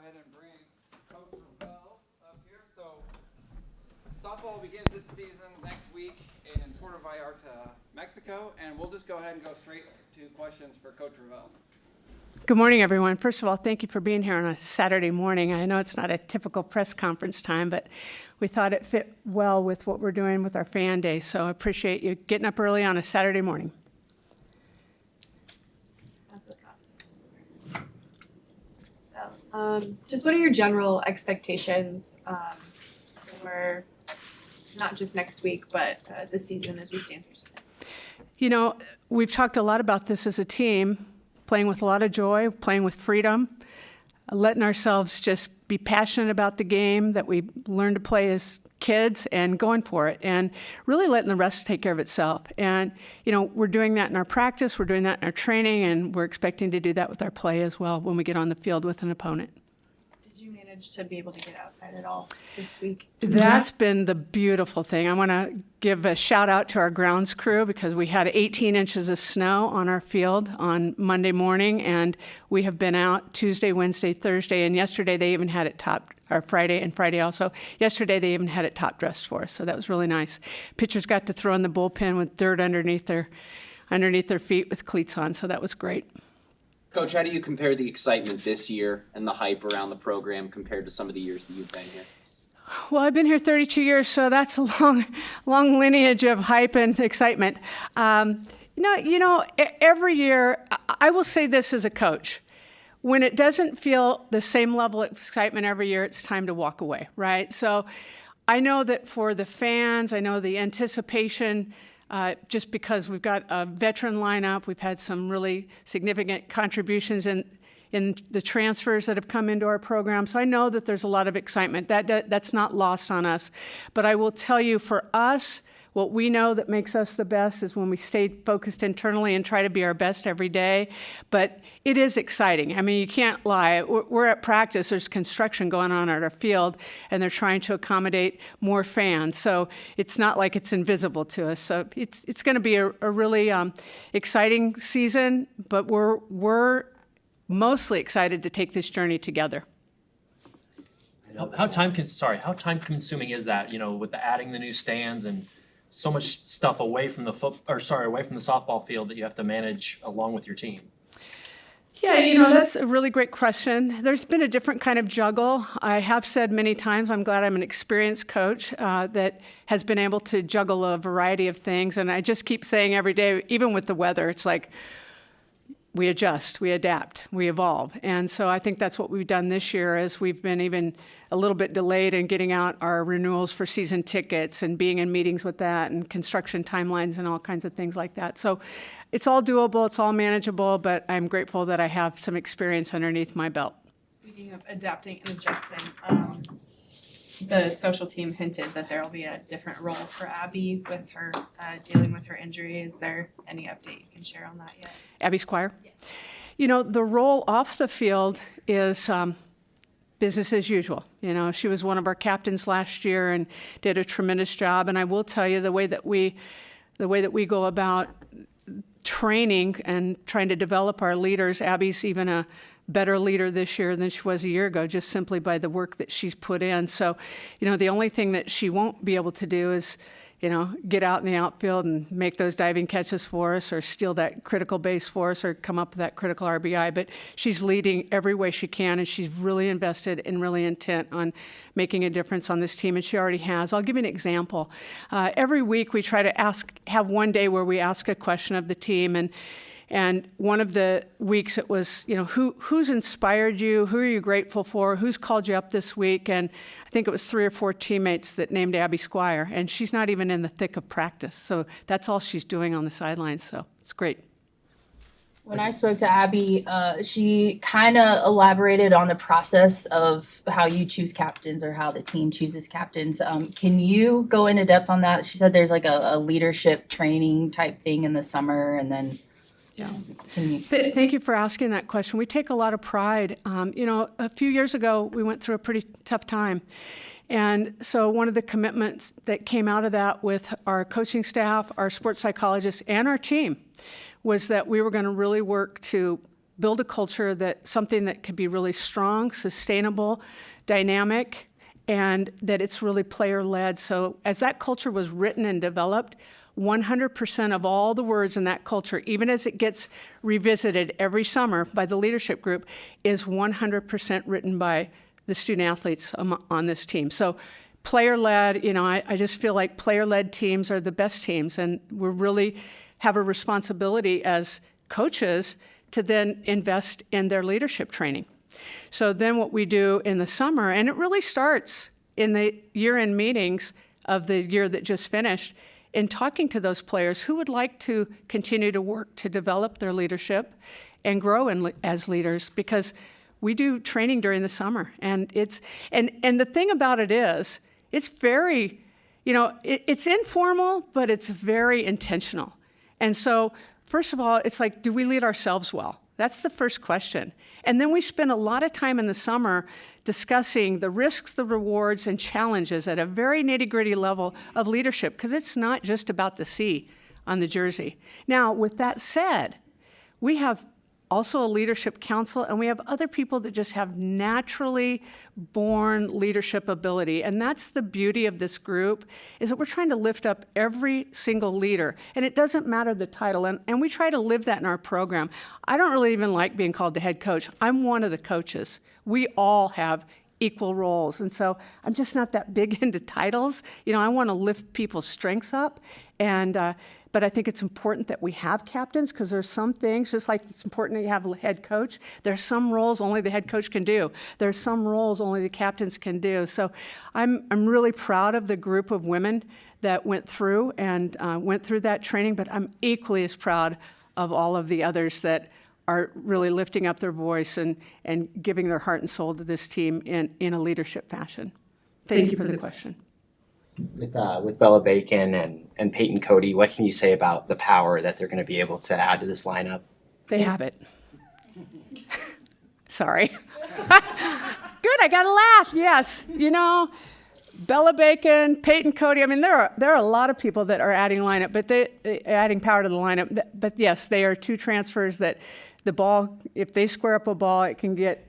ahead and bring Coach Revelle up here. So softball begins its season next week in Puerto Vallarta, Mexico, and we'll just go ahead and go straight to questions for Coach Revelle. Good morning, everyone. First of all, thank you for being here on a Saturday morning. I know it's not a typical press conference time, but we thought it fit well with what we're doing with our fan day, so I appreciate you getting up early on a Saturday morning. Just what are your general expectations for not just next week, but this season as we stand here today? You know, we've talked a lot about this as a team, playing with a lot of joy, playing with freedom, letting ourselves just be passionate about the game that we learned to play as kids and going for it and really letting the rest take care of itself. And, you know, we're doing that in our practice, we're doing that in our training, and we're expecting to do that with our play as well when we get on the field with an opponent. Did you manage to be able to get outside at all this week? That's been the beautiful thing. I want to give a shout out to our grounds crew because we had 18 inches of snow on our field on Monday morning, and we have been out Tuesday, Wednesday, Thursday, and yesterday they even had it topped, or Friday and Friday also. Yesterday they even had it top dressed for us, so that was really nice. Pitchers got to throw in the bullpen with dirt underneath their feet with cleats on, so that was great. Coach, how do you compare the excitement this year and the hype around the program compared to some of the years that you've been here? Well, I've been here 32 years, so that's a long lineage of hype and excitement. Every year, I will say this as a coach. When it doesn't feel the same level of excitement every year, it's time to walk away, right? So I know that for the fans, I know the anticipation, just because we've got a veteran lineup, we've had some really significant contributions in the transfers that have come into our program. So I know that there's a lot of excitement. That's not lost on us. But I will tell you, for us, what we know that makes us the best is when we stay focused internally and try to be our best every day. But it is exciting. I mean, you can't lie. We're at practice. There's construction going on at our field, and they're trying to accommodate more fans. So it's not like it's invisible to us. So it's going to be a really exciting season, but we're mostly excited to take this journey together. How time consuming is that? You know, with the adding the new stands and so much stuff away from the softball field that you have to manage along with your team. Yeah, that's a really great question. There's been a different kind of juggle. I have said many times I'm glad I'm an experienced coach that has been able to juggle a variety of things. And I just keep saying every day, even with the weather, it's like we adjust, we adapt, we evolve. And so I think that's what we've done this year is we've been even a little bit delayed in getting out our renewals for season tickets and being in meetings with that and construction timelines and all kinds of things like that. So it's all doable, it's all manageable, but I'm grateful that I have some experience underneath my belt. Speaking of adapting and adjusting, the social team hinted that there will be a different role for Abby with her dealing with her injury. Is there any update you can share on that yet? Abby Squire? Yes. The role off the field is business as usual. She was one of our captains last year and did a tremendous job. And I will tell you the way that we go about training and trying to develop our leaders, Abby's even a better leader this year than she was a year ago, just simply by the work that she's put in. So, the only thing that she won't be able to do is, get out in the outfield and make those diving catches for us or steal that critical base for us or come up with that critical RBI. But she's leading every way she can, and she's really invested and really intent on making a difference on this team, and she already has. I'll give you an example. Every week we try to have one day where we ask a question of the team, and one of the weeks it was, who's inspired you? Who are you grateful for? Who's called you up this week? And I think it was 3 or 4 teammates that named Abby Squire, and she's not even in the thick of practice. So that's all she's doing on the sidelines, so it's great. When I spoke to Abby, she kind of elaborated on the process of how you choose captains or how the team chooses captains. Can you go into depth on that? She said there's like a leadership training type thing in the summer, and then Thank you for asking that question. We take a lot of pride. A few years ago, we went through a pretty tough time. And so one of the commitments that came out of that with our coaching staff, our sports psychologists, and our team was that we were going to really work to build a culture something that could be really strong, sustainable, dynamic, and that it's really player-led. So as that culture was written and developed, 100% of all the words in that culture, even as it gets revisited every summer by the leadership group, is 100% written by the student athletes on this team. So player-led, I just feel like player-led teams are the best teams, and we really have a responsibility as coaches to then invest in their leadership training. So then what we do in the summer, and it really starts in the year-end meetings of the year that just finished, in talking to those players who would like to continue to work to develop their leadership and grow as leaders, because we do training during the summer. And and the thing about it is, it's very, it's informal, but it's very intentional. And so, first of all, it's like, do we lead ourselves well? That's the first question. And then we spend a lot of time in the summer discussing the risks, the rewards, and challenges at a very nitty-gritty level of leadership, because it's not just about the C on the jersey. Now, with that said, we have also a leadership council, and we have other people that just have naturally born leadership ability. And that's the beauty of this group, is that we're trying to lift up every single leader. And it doesn't matter the title, and we try to live that in our program. I don't really even like being called the head coach. I'm one of the coaches. We all have equal roles. And so I'm just not that big into titles. I want to lift people's strengths up. But I think it's important that we have captains, because there's some things, just like it's important that you have a head coach, there's some roles only the head coach can do. There's some roles only the captains can do. So I'm really proud of the group of women that went through that training, but I'm equally as proud of all of the others that are really lifting up their voice and giving their heart and soul to this team in a leadership fashion. Thank you for the question. With Bella Bacon and Peyton Cody, what can you say about the power that they're going to be able to add to this lineup? They have it. Sorry. Good, I got to laugh. Yes. Bella Bacon, Peyton Cody. I mean, there are a lot of people that are adding lineup, but adding power to the lineup. But yes, they are two transfers that the ball, if they square up a ball, it can get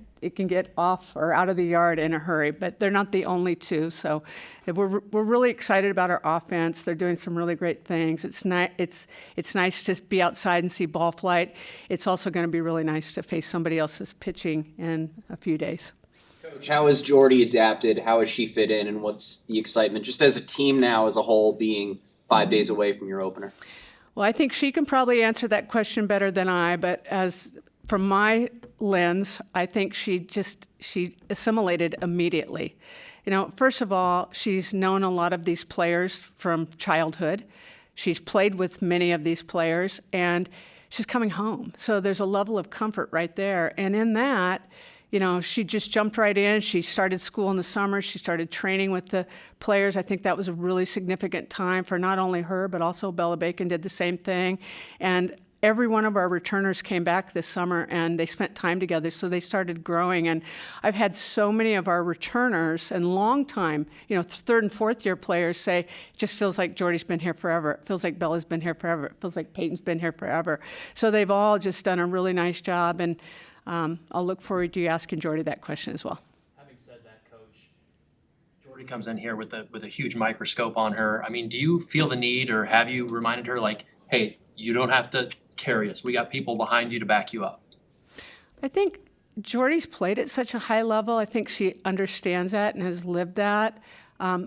off or out of the yard in a hurry, but they're not the only two. So we're really excited about our offense. They're doing some really great things. It's nice to be outside and see ball flight. It's also going to be really nice to face somebody else's pitching in a few days. Coach, how has Jordy adapted? How has she fit in? And what's the excitement just as a team now as a whole, being 5 days away from your opener? Well, I think she can probably answer that question better than I, but from my lens, I think she assimilated immediately. First of all, she's known a lot of these players from childhood. She's played with many of these players, and she's coming home. So there's a level of comfort right there. And in that, she just jumped right in. She started school in the summer. She started training with the players. I think that was a really significant time for not only her, but also Bella Bacon did the same thing. And every one of our returners came back this summer, and they spent time together, so they started growing. And I've had so many of our returners and long time, third and fourth year players say, it just feels like Jordy's been here forever. It feels like Bella's been here forever. It feels like Peyton's been here forever. So they've all just done a really nice job, and I'll look forward to you asking Jordy that question as well. Having said that, Coach, Jordy comes in here with a huge microscope on her. I mean, do you feel the need, or have you reminded her, like, hey, you don't have to carry us. We got people behind you to back you up? I think Jordy's played at such a high level. I think she understands that and has lived that.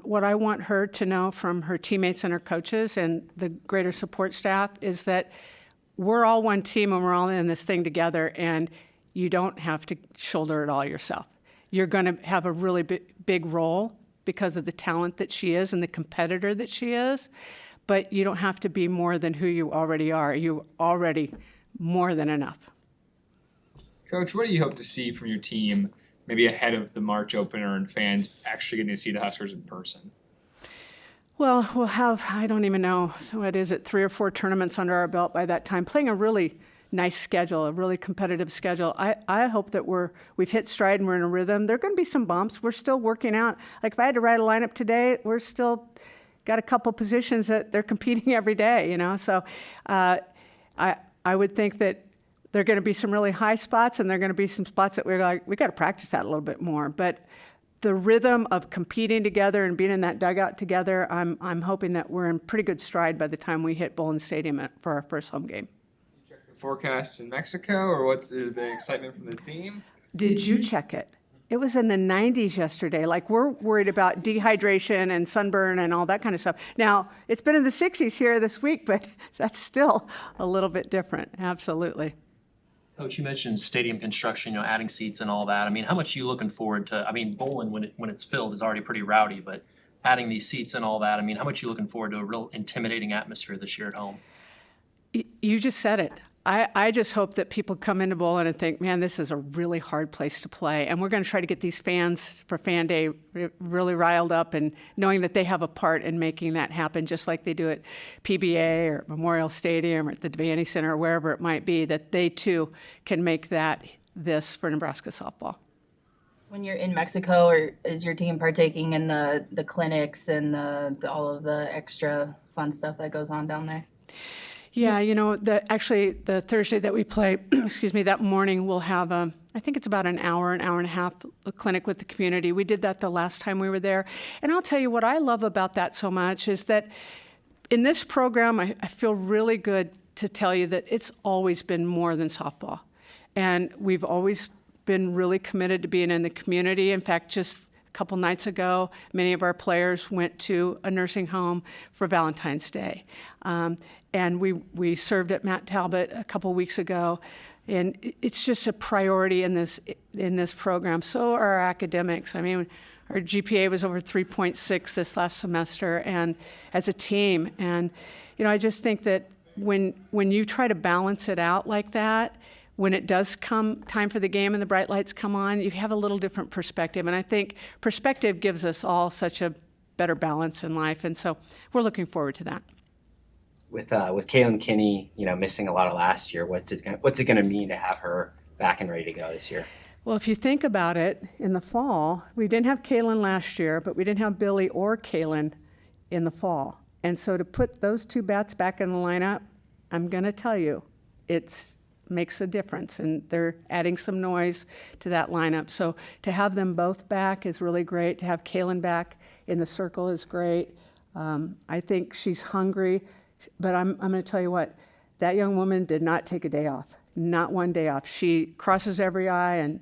What I want her to know from her teammates and her coaches and the greater support staff is that we're all one team and we're all in this thing together, and you don't have to shoulder it all yourself. You're going to have a really big role because of the talent that she is and the competitor that she is, but you don't have to be more than who you already are. You're already more than enough. Coach, what do you hope to see from your team maybe ahead of the March opener and fans actually getting to see the Huskers in person? Well, we'll have, I don't even know, what is it, 3 or 4 tournaments under our belt by that time, playing a really nice schedule, a really competitive schedule. I hope that we've hit stride and we're in a rhythm. There are going to be some bumps. We're still working out. Like if I had to write a lineup today, we're still got a couple positions that they're competing every day, So I would think that There are going to be some really high spots, and there are going to be some spots that we're like, we got to practice that a little bit more. But the rhythm of competing together and being in that dugout together, I'm hoping that we're in pretty good stride by the time we hit Bowling Stadium for our first home game. Check the forecast in Mexico, or what's the excitement from the team? Did you check it? It was in the 90s yesterday. Like, we're worried about dehydration and sunburn and all that kind of stuff. Now, it's been in the 60s here this week, but that's still a little bit different. Absolutely. Coach, you mentioned stadium construction, adding seats and all that. I mean, how much are you looking forward to? I mean, bowling when it's filled is already pretty rowdy, but adding these seats and all that, I mean, how much are you looking forward to a real intimidating atmosphere this year at home? You just said it. I just hope that people come into bowling and think, man, this is a really hard place to play. And we're going to try to get these fans for Fan Day really riled up and knowing that they have a part in making that happen, just like they do at PBA or Memorial Stadium or at the Devaney Center or wherever it might be, that they too can make this for Nebraska softball. When you're in Mexico, or is your team partaking in the clinics and all of the extra fun stuff that goes on down there? Yeah, actually the Thursday that we play, that morning we'll have I think it's about an hour and a half clinic with the community. We did that the last time we were there. And I'll tell you what I love about that so much is that in this program, I feel really good to tell you that it's always been more than softball. And we've always been really committed to being in the community. In fact, just a couple nights ago, many of our players went to a nursing home for Valentine's Day. And we served at Matt Talbot a couple weeks ago, and it's just a priority in this program. So are our academics. I mean, our GPA was over 3.6 this last semester, and as a team. And I just think that when you try to balance it out like that, when it does come time for the game and the bright lights come on, you have a little different perspective. And I think perspective gives us all such a better balance in life, and so we're looking forward to that. With Kaylin Kinney, missing a lot of last year, what's it going to mean to have her back and ready to go this year? Well, if you think about it, in the fall, we didn't have Kaylin last year, but we didn't have Billie or Kaylin in the fall. And so to put those two bats back in the lineup, I'm going to tell you, it makes a difference, and they're adding some noise to that lineup. So to have them both back is really great. To have Kaylin back in the circle is great. I think she's hungry. But I'm going to tell you what, that young woman did not take a day off, not one day off. She crosses every I and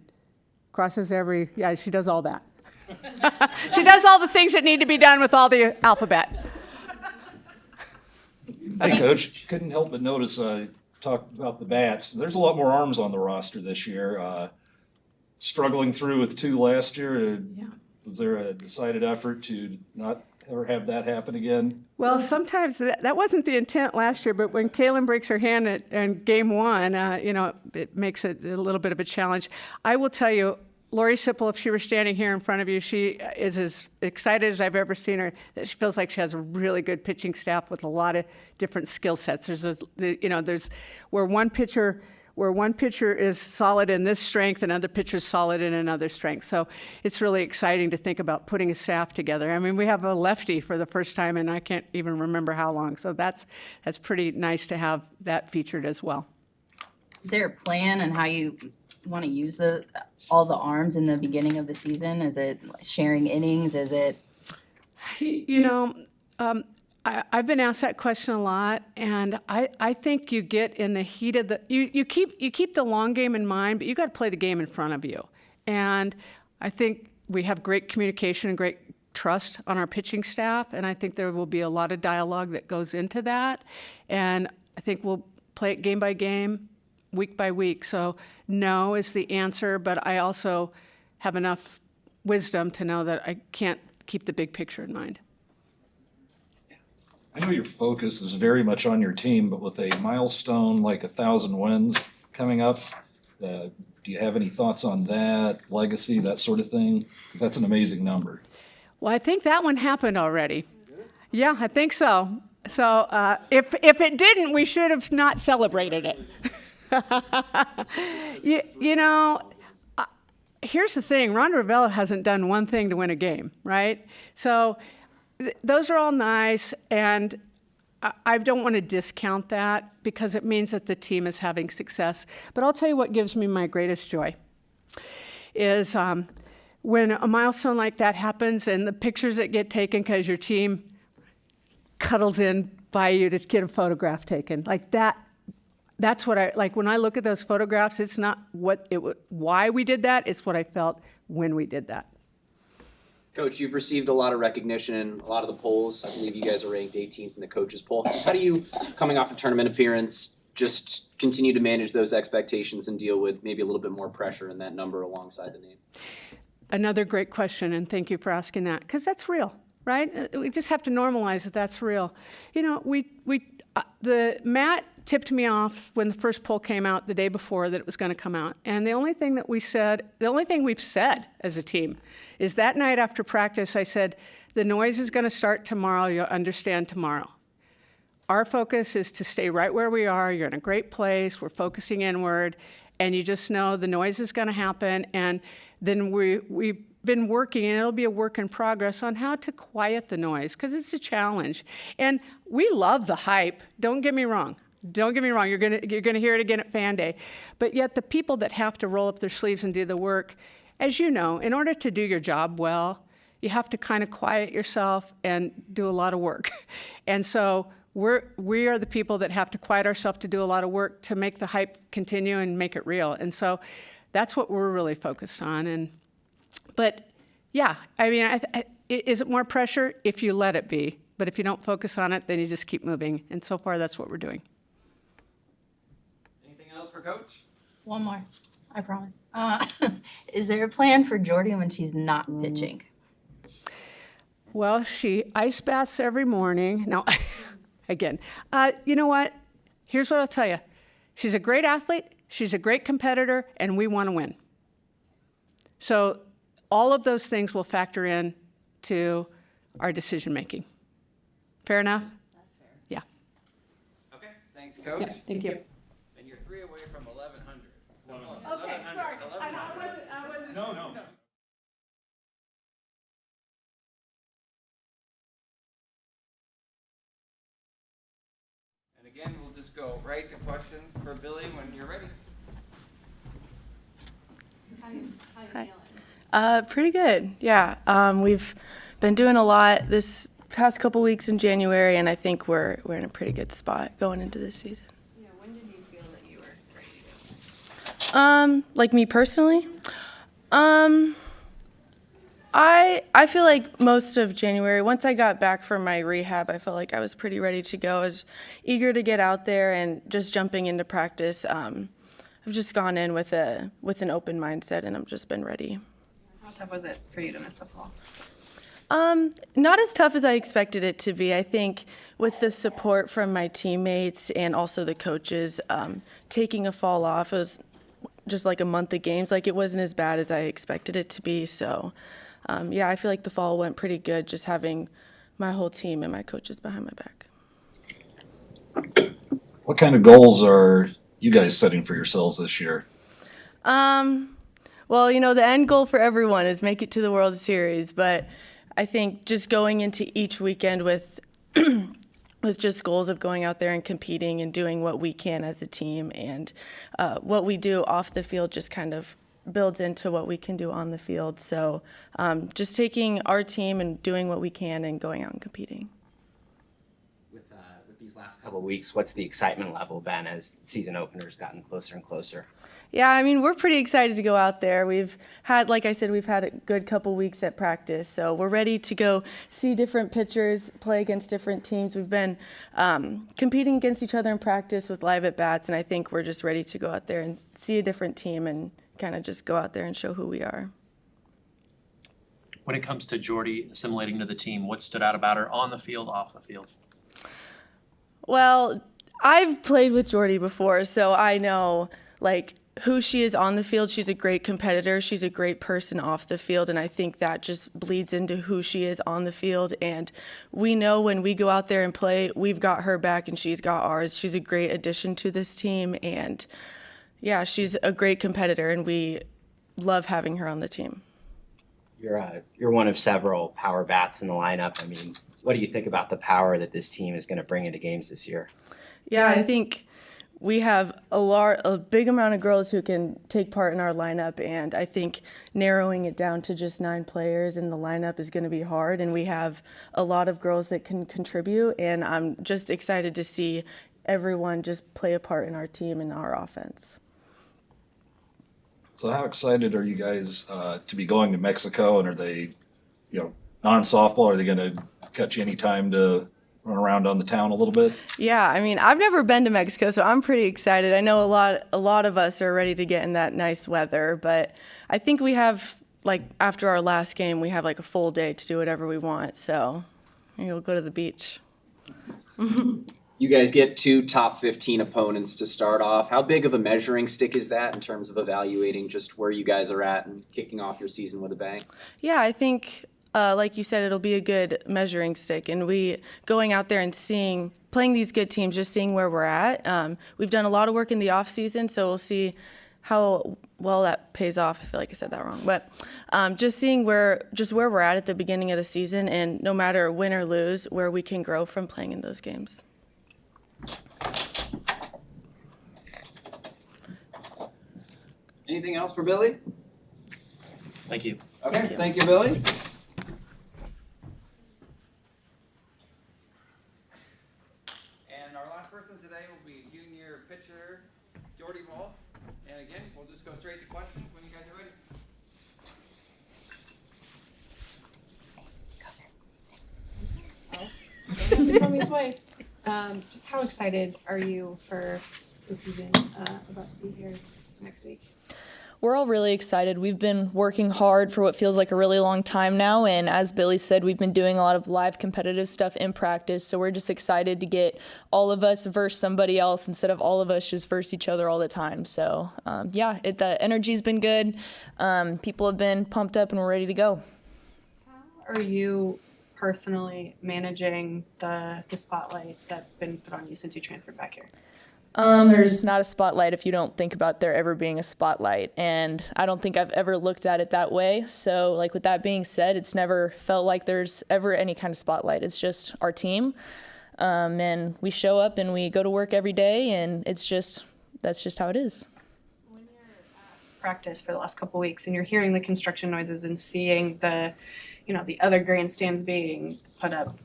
she does all that. She does all the things that need to be done with all the alphabet. Hey, Coach, couldn't help but notice, talked about the bats. There's a lot more arms on the roster this year. Struggling through with 2 last year. Yeah. Was there a decided effort to not ever have that happen again? Well, sometimes that wasn't the intent last year, but when Kaylin breaks her hand in game 1, it makes it a little bit of a challenge. I will tell you, Lori Sipple, if she were standing here in front of you, she is as excited as I've ever seen her. That she feels like she has a really good pitching staff with a lot of different skill sets. There's where one pitcher is solid in this strength, another pitcher is solid in another strength. So it's really exciting to think about putting a staff together. I mean, we have a lefty for the first time, and I can't even remember how long. So that's pretty nice to have that featured as well. Is there a plan on how you want to use all the arms in the beginning of the season? Is it sharing innings? Is it? I've been asked that question a lot, and I think you get in the heat of you keep the long game in mind, but you got to play the game in front of you. And I think we have great communication and great trust on our pitching staff, and I think there will be a lot of dialogue that goes into that. And I think we'll play it game by game, week by week. So no is the answer, but I also have enough wisdom to know that I can't keep the big picture in mind. I know your focus is very much on your team, but with a milestone like 1,000 wins coming up, do you have any thoughts on that, legacy, that sort of thing? Because that's an amazing number. Well, I think that one happened already. Yeah, I think so. So if it didn't, we should have not celebrated it. Here's the thing. Ron Revelle hasn't done one thing to win a game, right? So those are all nice, and I don't want to discount that because it means that the team is having success. But I'll tell you what gives me my greatest joy is when a milestone like that happens and the pictures that get taken because your team cuddles in by you to get a photograph taken. Like that's what I, like when I look at those photographs, it's not why we did that, it's what I felt when we did that. Coach, you've received a lot of recognition in a lot of the polls. I believe you guys are ranked 18th in the coaches poll. How do you, coming off a tournament appearance, just continue to manage those expectations and deal with maybe a little bit more pressure in that number alongside the name? Another great question, and thank you for asking that, because that's real, right? We just have to normalize that that's real. You know, Matt tipped me off when the first poll came out the day before that it was going to come out. And the only thing we've said as a team is that night after practice, I said, the noise is going to start tomorrow. You'll understand tomorrow. Our focus is to stay right where we are. You're in a great place. We're focusing inward. And you just know the noise is going to happen. And then we've been working, and it'll be a work in progress, on how to quiet the noise, because it's a challenge. And we love the hype. Don't get me wrong. Don't get me wrong. You're gonna hear it again at Fan Day. But yet the people that have to roll up their sleeves and do the work, as you know, in order to do your job well, you have to kind of quiet yourself and do a lot of work. And so we are the people that have to quiet ourselves to do a lot of work to make the hype continue and make it real. And so that's what we're really focused on. But yeah, I mean, is it more pressure? If you let it be. But if you don't focus on it, then you just keep moving. And so far, that's what we're doing. Anything else for Coach? One more, I promise. Is there a plan for Jordy when she's not pitching? Well, she ice baths every morning. No, again, you know what? Here's what I'll tell you. She's a great athlete, she's a great competitor, and we want to win. So all of those things will factor in to our decision making. Fair enough? That's fair. Yeah. Okay, thanks, Coach. Yeah, thank you. And you're 3 away from 1,100. Okay, sorry. I wasn't. No. And again, we'll just go right to questions for Billie when you're ready. How you feeling? Pretty good, yeah. We've been doing a lot this past couple weeks in January, and I think we're in a pretty good spot going into this season. Yeah, when did you feel that you were ready to go? Like me personally, I feel like most of January, once I got back from my rehab, I felt like I was pretty ready to go. I was eager to get out there and just jumping into practice. I've just gone in with an open mindset, and I've just been ready. How tough was it for you to miss the fall? Not as tough as I expected it to be. I think with the support from my teammates and also the coaches, taking a fall off, it was just like a month of games. Like, it wasn't as bad as I expected it to be. So, yeah, I feel like the fall went pretty good, just having my whole team and my coaches behind my back. What kind of goals are you guys setting for yourselves this year? Well, you know, the end goal for everyone is make it to the World Series, but I think just going into each weekend with just goals of going out there and competing and doing what we can as a team, and what we do off the field just kind of builds into what we can do on the field. So just taking our team and doing what we can and going out and competing. With these last couple of weeks, what's the excitement level been as season openers gotten closer and closer? Yeah, I mean, we're pretty excited to go out there. We've had, like I said, we've had a good couple weeks at practice, so we're ready to go see different pitchers, play against different teams. We've been competing against each other in practice with live at-bats, and I think we're just ready to go out there and see a different team and kind of just go out there and show who we are. When it comes to Jordy assimilating to the team, what stood out about her on the field, off the field? Well, I've played with Jordy before, so I know, like, who she is on the field. She's a great competitor. She's a great person off the field, and I think that just bleeds into who she is on the field. And we know when we go out there and play, we've got her back and she's got ours. She's a great addition to this team, and yeah, she's a great competitor, and we love having her on the team. You're one of several power bats in the lineup. I mean, what do you think about the power that this team is going to bring into games this year? Yeah, I think we have a big amount of girls who can take part in our lineup, and I think narrowing it down to just 9 players in the lineup is going to be hard, and we have a lot of girls that can contribute, and I'm just excited to see everyone just play a part in our team and our offense. So how excited are you guys to be going to Mexico, and are they, non-softball, are they going to catch you any time to run around on the town a little bit? Yeah, I mean, I've never been to Mexico, so I'm pretty excited. I know a lot of us are ready to get in that nice weather, but I think we have, after our last game, we have a full day to do whatever we want, so we'll go to the beach. You guys get 2 top 15 opponents to start off. How big of a measuring stick is that in terms of evaluating just where you guys are at and kicking off your season with a bang? Yeah, I think, like you said, it'll be a good measuring stick. And going out there and playing these good teams, just seeing where we're at. We've done a lot of work in the off season, so we'll see how well that pays off. I feel like I said that wrong, but just seeing where we're at the beginning of the season, and no matter win or lose, where we can grow from playing in those games. Anything else for Billie? Thank you. Okay, thank you, Billie. And our last person today will be junior pitcher Jordy Bahl. And again, we'll just go straight to questions when you guys are ready. Don't have to tell me twice. Just how excited are you for the season about to be here next week? We're all really excited. We've been working hard for what feels like a really long time now, and as Billie said, we've been doing a lot of live competitive stuff in practice, so we're just excited to get all of us versus somebody else instead of all of us just versus each other all the time. So the energy's been good. People have been pumped up, and we're ready to go. How are you personally managing the spotlight that's been put on you since you transferred back here? There's not a spotlight if you don't think about there ever being a spotlight, and I don't think I've ever looked at it that way. So with that being said, it's never felt like there's ever any kind of spotlight. It's just our team, and we show up and we go to work every day, and that's just how it is. When you're at practice for the last couple of weeks and you're hearing the construction noises and seeing the other grandstands being put up,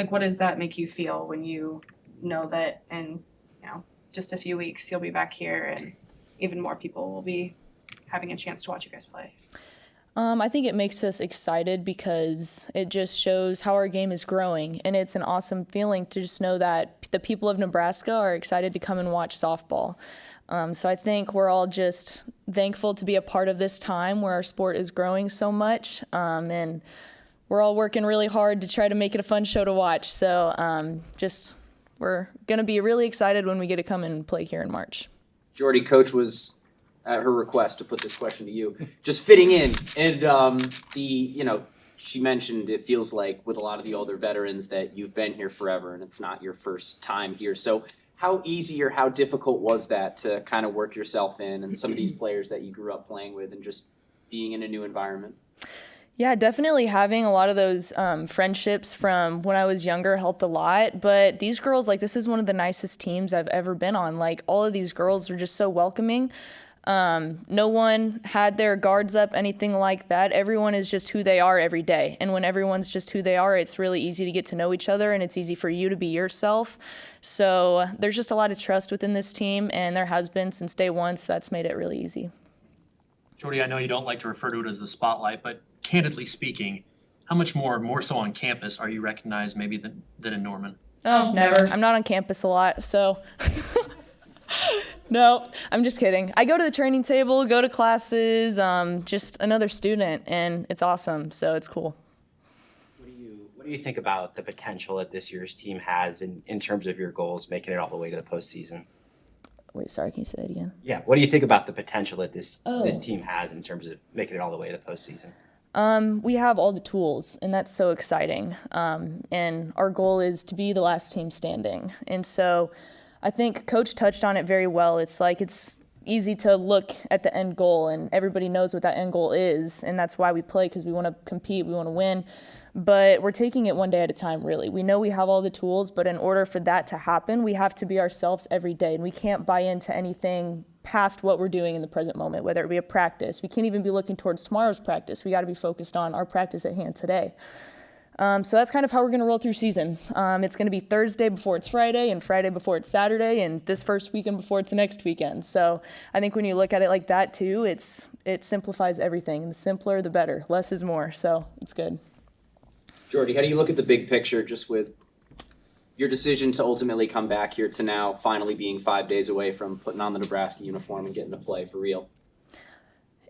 what does that make you feel when you know that in just a few weeks you'll be back here and even more people will be having a chance to watch you guys play? I think it makes us excited because it just shows how our game is growing, and it's an awesome feeling to just know that the people of Nebraska are excited to come and watch softball. So I think we're all just thankful to be a part of this time where our sport is growing so much, and we're all working really hard to try to make it a fun show to watch. So we're going to be really excited when we get to come and play here in March. Jordy, Coach was at her request to put this question to you, just fitting in. And she mentioned it feels like with a lot of the older veterans that you've been here forever and it's not your first time here. So how easy or how difficult was that to kind of work yourself in and some of these players that you grew up playing with and just being in a new environment? Yeah, definitely having a lot of those friendships from when I was younger helped a lot. But these girls, this is one of the nicest teams I've ever been on. All of these girls are just so welcoming. No one had their guards up, anything like that. Everyone is just who they are every day. And when everyone's just who they are, it's really easy to get to know each other, and it's easy for you to be yourself. So there's just a lot of trust within this team, and there has been since day one, so that's made it really easy. Jordy, I know you don't like to refer to it as the spotlight, but candidly speaking, how much more so on campus are you recognized maybe than in Norman? Oh, never. I'm not on campus a lot, so no, I'm just kidding. I go to the training table, go to classes, just another student, and it's awesome, so it's cool. What do you think about the potential that this year's team has in terms of your goals, making it all the way to the postseason? Wait, sorry, can you say that again? Yeah, what do you think about the potential that this team has in terms of making it all the way to the postseason? We have all the tools, and that's so exciting. And our goal is to be the last team standing. And so I think Coach touched on it very well. It's easy to look at the end goal, and everybody knows what that end goal is, and that's why we play, because we want to compete, we want to win. But we're taking it one day at a time, really. We know we have all the tools, but in order for that to happen, we have to be ourselves every day, and we can't buy into anything past what we're doing in the present moment, whether it be a practice. We can't even be looking towards tomorrow's practice. We got to be focused on our practice at hand today. So that's kind of how we're going to roll through season. It's going to be Thursday before it's Friday, and Friday before it's Saturday, and this first weekend before it's the next weekend. So I think when you look at it like that too, it simplifies everything. And the simpler, the better. Less is more. So it's good. Jordy, how do you look at the big picture just with your decision to ultimately come back here to now finally being 5 days away from putting on the Nebraska uniform and getting to play for real?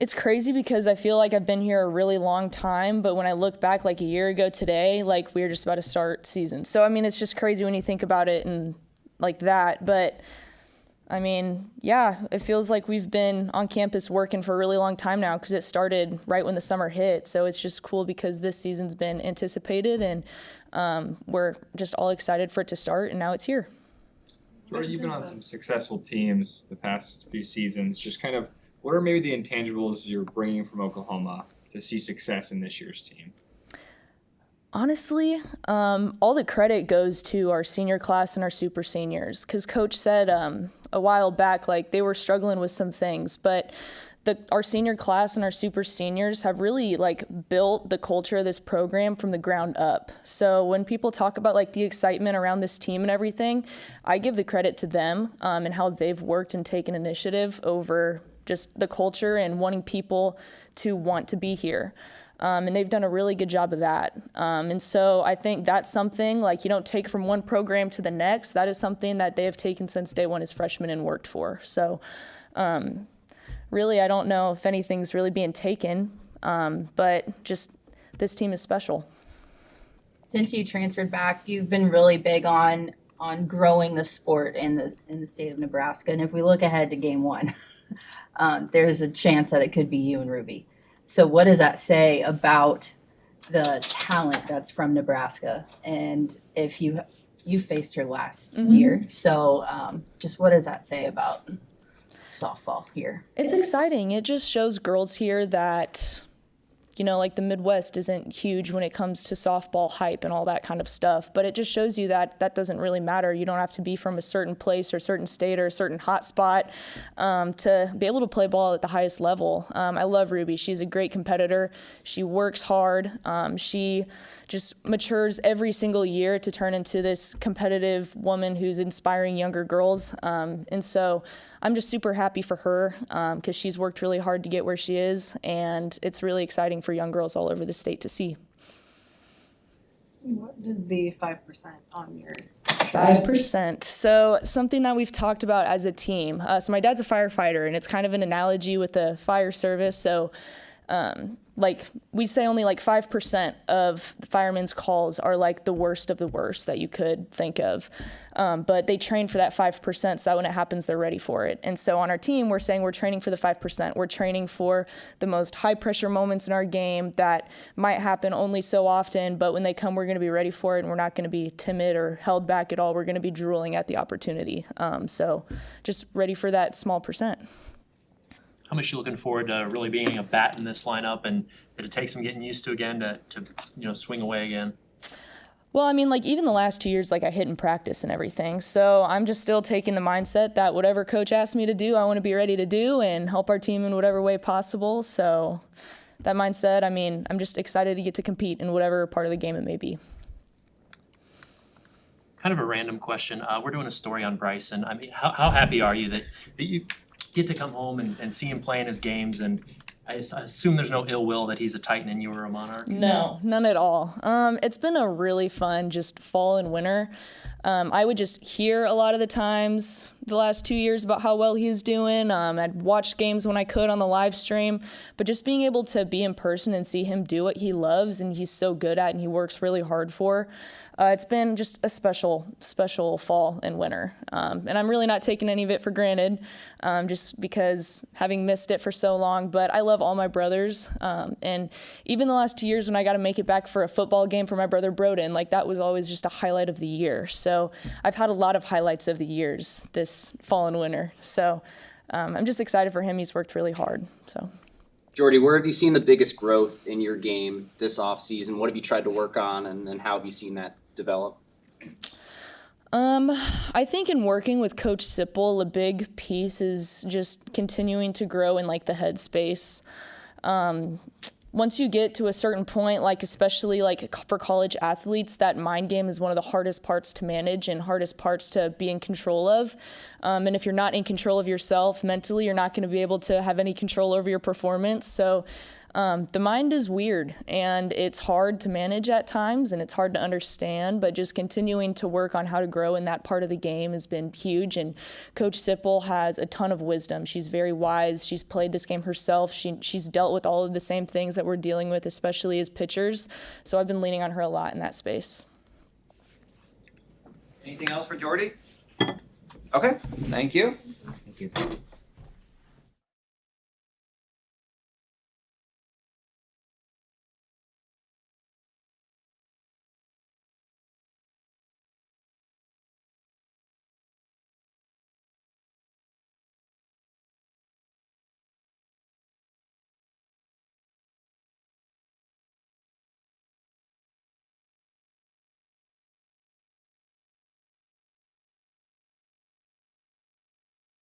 It's crazy because I feel like I've been here a really long time, but when I look back like a year ago today, like we were just about to start season. So, I mean, it's just crazy when you think about it and like that. But, I mean, yeah, it feels like we've been on campus working for a really long time now because it started right when the summer hit. So it's just cool because this season's been anticipated, and we're just all excited for it to start, and now it's here. Jordy, you've been on some successful teams the past few seasons. Just kind of, what are maybe the intangibles you're bringing from Oklahoma to see success in this year's team? Honestly, all the credit goes to our senior class and our super seniors, because Coach said a while back, like, they were struggling with some things, but our senior class and our super seniors have really like built the culture of this program from the ground up. So when people talk about like the excitement around this team and everything, I give the credit to them and how they've worked and taken initiative over just the culture and wanting people to want to be here. And they've done a really good job of that. And so I think that's something like you don't take from one program to the next. That is something that they have taken since day one as freshmen and worked for. So really, I don't know if anything's really being taken, but just this team is special. Since you transferred back, you've been really big on growing the sport in the state of Nebraska. And if we look ahead to game one, there's a chance that it could be you and Ruby. So what does that say about the talent that's from Nebraska? And if you faced her last year, so just what does that say about softball here? It's exciting. It just shows girls here that, you know, like the Midwest isn't huge when it comes to softball hype and all that kind of stuff, but it just shows you that that doesn't really matter. You don't have to be from a certain place or a certain state or a certain hot spot to be able to play ball at the highest level. I love Ruby. She's a great competitor. She works hard. She just matures every single year to turn into this competitive woman who's inspiring younger girls. And so I'm just super happy for her because she's worked really hard to get where she is, and it's really exciting for young girls all over the state to see. What does the 5% on your 5%? So something that we've talked about as a team. So my dad's a firefighter, and it's kind of an analogy with the fire service. So like we say only like 5% of the firemen's calls are like the worst of the worst that you could think of. But they train for that 5% so that when it happens, they're ready for it. And so on our team, we're saying we're training for the 5%. We're training for the most high pressure moments in our game that might happen only so often, but when they come, we're going to be ready for it, and we're not going to be timid or held back at all. We're going to be drooling at the opportunity. So just ready for that small percent. How much are you looking forward to really being a bat in this lineup, and did it take some getting used to again to swing away again? Well, I mean, like even the last 2 years, like I hit in practice and everything. So I'm just still taking the mindset that whatever coach asks me to do, I want to be ready to do and help our team in whatever way possible. So that mindset, I mean, I'm just excited to get to compete in whatever part of the game it may be. Kind of a random question. We're doing a story on Bryson. I mean, how happy are you that you get to come home and see him play in his games? And I assume there's no ill will that he's a Titan and you were a Monarch? No, none at all. It's been a really fun just fall and winter. I would just hear a lot of the times the last 2 years about how well he was doing. I'd watch games when I could on the live stream, but just being able to be in person and see him do what he loves and he's so good at and he works really hard for, it's been just a special fall and winter. And I'm really not taking any of it for granted, just because having missed it for so long. But I love all my brothers. And even the last 2 years when I got to make it back for a football game for my brother Broden, like that was always just a highlight of the year. So I've had a lot of highlights of the years this fall and winter. So I'm just excited for him. He's worked really hard. So. Jordy, where have you seen the biggest growth in your game this offseason? What have you tried to work on, and how have you seen that develop? I think in working with Coach Sipple, a big piece is just continuing to grow in like the headspace. Once you get to a certain point, like especially like for college athletes, that mind game is one of the hardest parts to manage and hardest parts to be in control of. And if you're not in control of yourself mentally, you're not going to be able to have any control over your performance. So the mind is weird and it's hard to manage at times and it's hard to understand, but just continuing to work on how to grow in that part of the game has been huge. And Coach Sipple has a ton of wisdom. She's very wise. She's played this game herself. She's dealt with all of the same things that we're dealing with, especially as pitchers. So I've been leaning on her a lot in that space. Anything else for Jordy? Okay, thank you. Thank you.